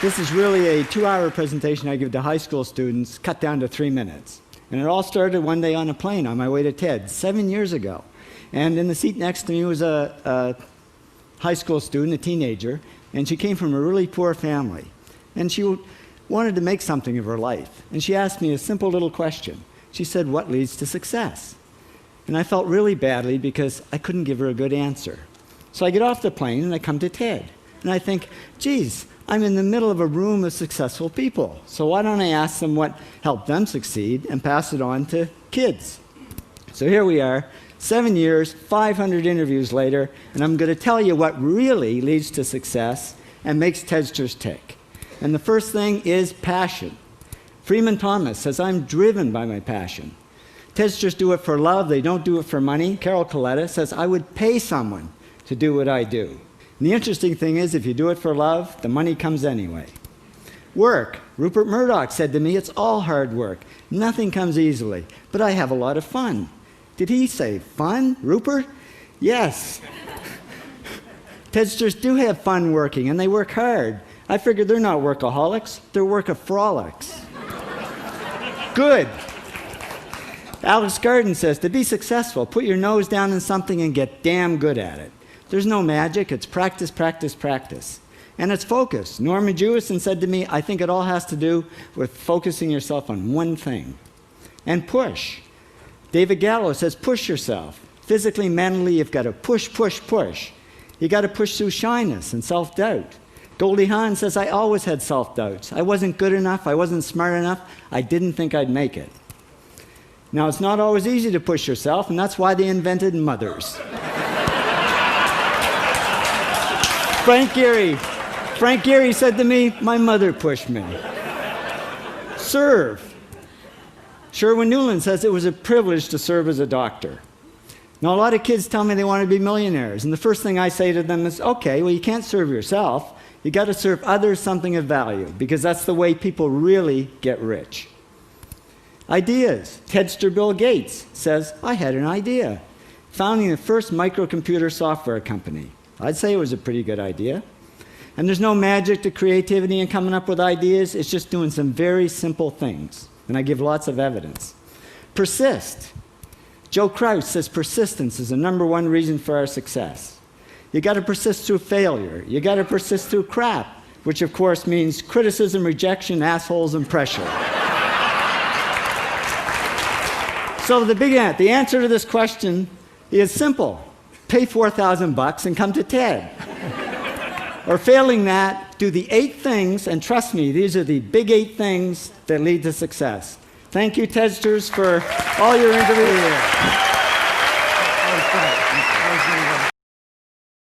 This is really a 2-hour presentation I give to high school students, cut down to 3 minutes. And it all started one day on a plane on my way to TED, 7 years ago. And in the seat next to me was a high school student, a teenager, and she came from a really poor family. And she wanted to make something of her life. And she asked me a simple little question. She said, "What leads to success?" And I felt really badly because I couldn't give her a good answer. So I get off the plane and I come to TED. And I think, geez, I'm in the middle of a room of successful people. So why don't I ask them what helped them succeed and pass it on to kids? So here we are, 7 years, 500 interviews later, and I'm going to tell you what really leads to success and makes TEDsters tick. And the first thing is passion. Freeman Thomas says, "I'm driven by my passion." TEDsters do it for love, they don't do it for money. Carol Coletta says, "I would pay someone to do what I do." And the interesting thing is, if you do it for love, the money comes anyway. Work. Rupert Murdoch said to me, "It's all hard work. Nothing comes easily, but I have a lot of fun." Did he say fun, Rupert? Yes. TEDsters do have fun working, and they work hard. I figured they're not workaholics, they're workaholics. Good. Alex Garden says, "To be successful, put your nose down in something and get damn good at it." There's no magic, it's practice, practice, practice. And it's focus. Norman Jewison said to me, "I think it all has to do with focusing yourself on one thing." And push. David Gallo says, "Push yourself. Physically, mentally, you've got to push, push, push. You got to push through shyness and self-doubt." Goldie Hawn says, "I always had self-doubts. I wasn't good enough, I wasn't smart enough, I didn't think I'd make it." Now, it's not always easy to push yourself, and that's why they invented mothers. Frank Gehry said to me, "My mother pushed me." Serve. Sherwin Newland says, "It was a privilege to serve as a doctor." Now, a lot of kids tell me they want to be millionaires, and the first thing I say to them is, okay, well, you can't serve yourself. You got to serve others something of value, because that's the way people really get rich. Ideas. TEDster Bill Gates says, "I had an idea. Founding the first microcomputer software company." I'd say it was a pretty good idea. And there's no magic to creativity and coming up with ideas. It's just doing some very simple things. And I give lots of evidence. Persist. Joe Kraus says persistence is the #1 reason for our success. You got to persist through failure. You got to persist through crap, which of course means criticism, rejection, assholes, and pressure. So the answer to this question is simple. Pay $4,000 and come to TED. Or failing that, do the 8 things, and trust me, these are the big 8 things that lead to success. Thank you, TEDsters, for all your interviews.